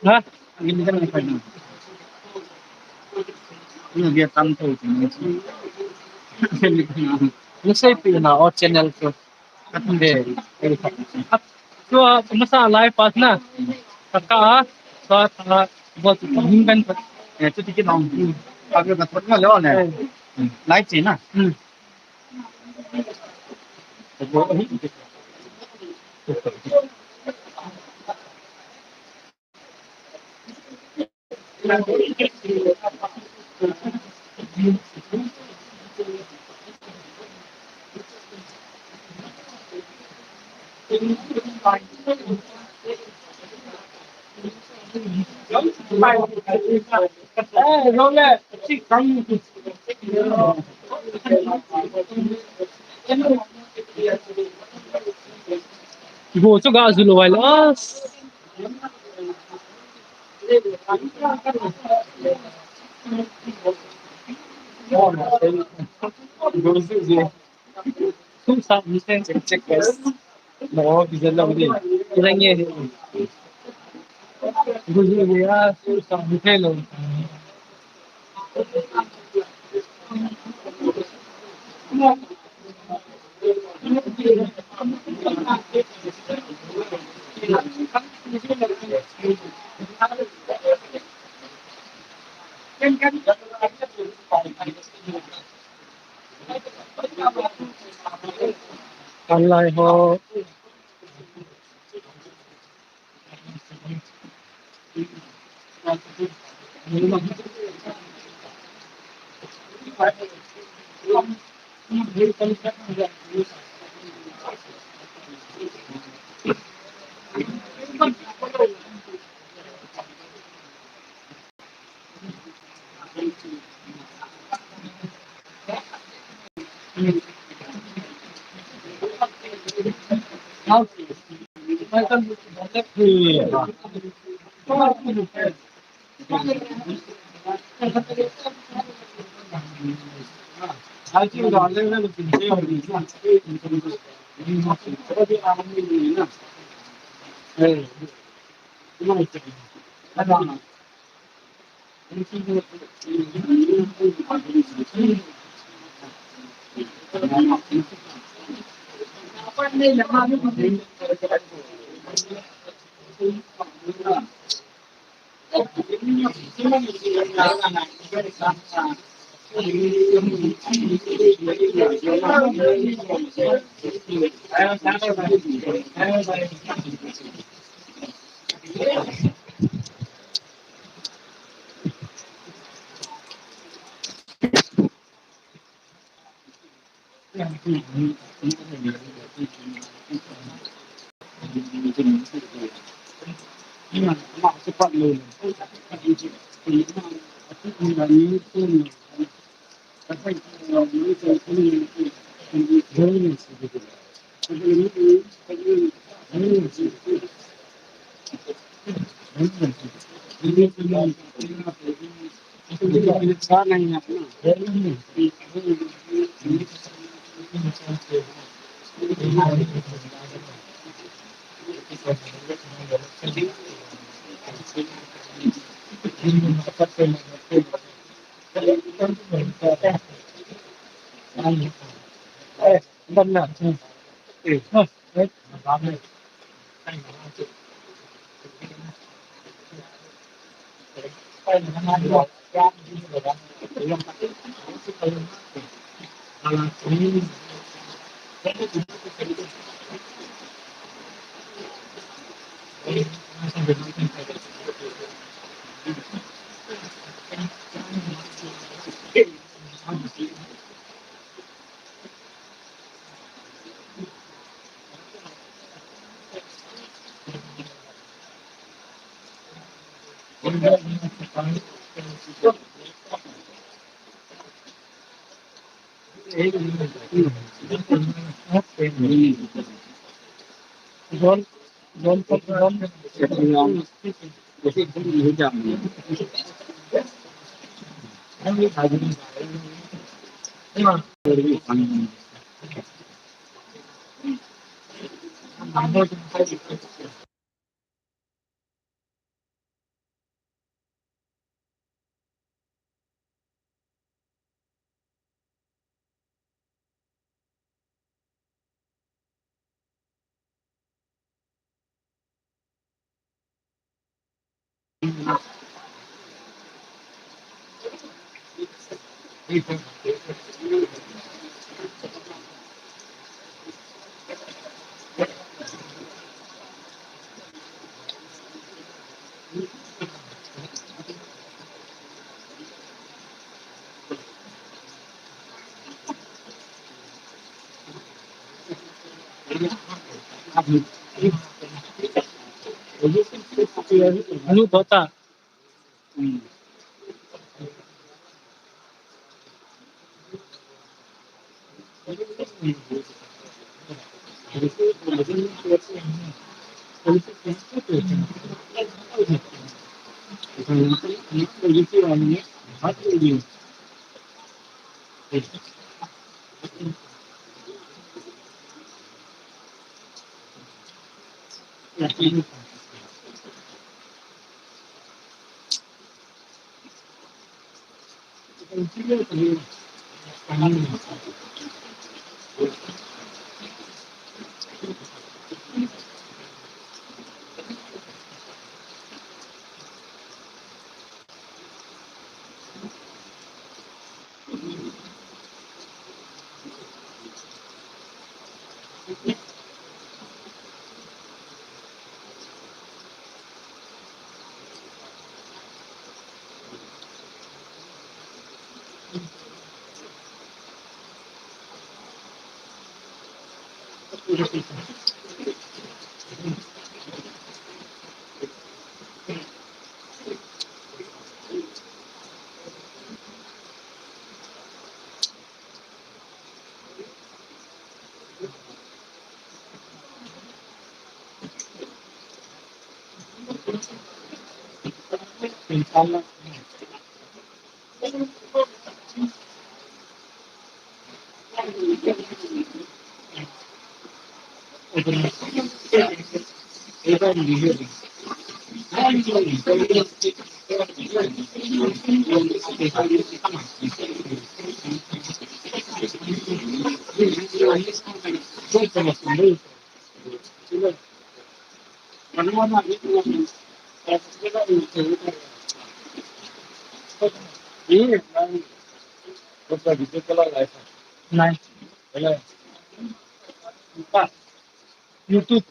Ha? Ang ganda ng card na. Ano, Vietnam to. Let's say, o channel ko. At hindi. At, so, masa live pass na. Kaka, sa, buat hinggan pa. Ito tikin ang. Pag dapat mo leon eh. Live scene na. Rolle, sì, Go to Gazulu while us. Sa minsan check guys. No, bisa lang din. Ilang yan. Gusto niya sa hotel. Alay ho. Benar. Oh, baik. John, John, John. Anu Dota. Nice. YouTube.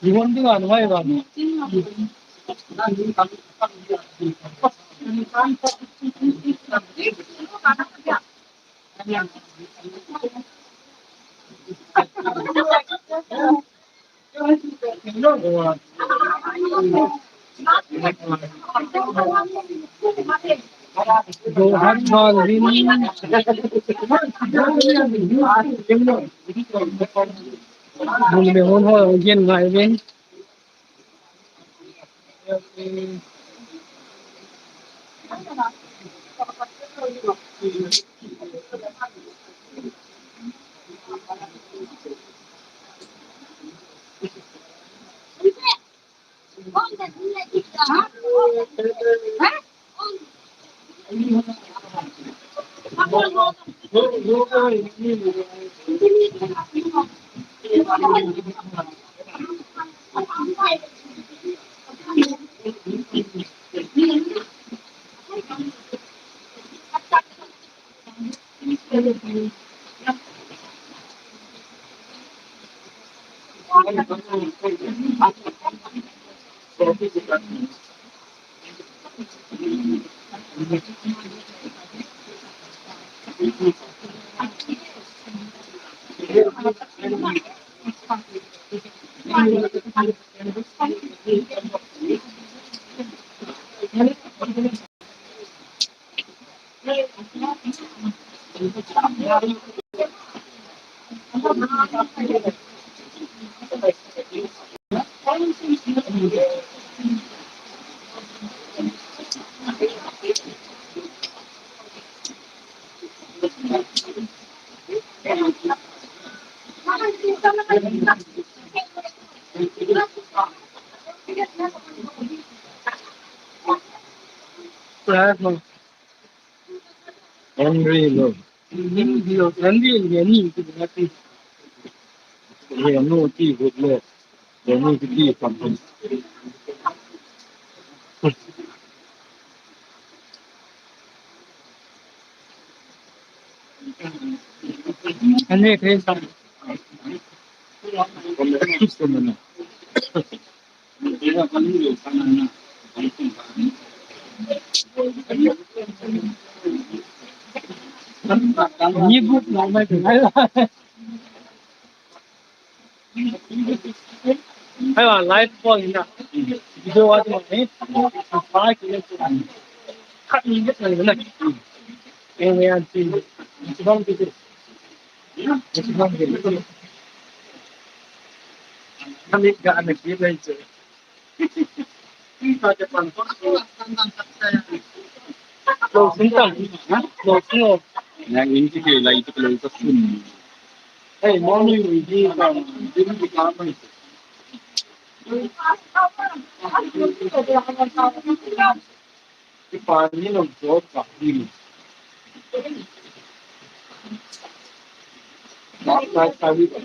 이건도 안 와요, 안 와. Johan Malvin. Bùn bề hôn hồi ở trên ngoài bên. Henry Love. Henry Lenny thì là cái nô ti vượt lệ, Lenny cái gì còn không. Henry thế sao? Còn lại chút của mình. Thế là con nhiều khả năng là như bút nó mới phải nói là hay là live phone nè video ở trong này phải cái cắt đi rất là này em nghe thì không thì Kami gaan nag-event. Closing lang. Ha? Closing o. Yang ini sih kayak lagi itu pun. Eh, morning hindi hindi kama ito. Ipani ng job ka. Bakit sabi ko?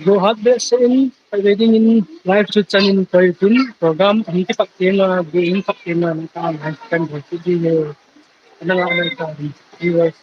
Go hot best in reading in live shoot in 13 program hindi paktin na being paktin na kan kan hindi ano nga ano ito viewers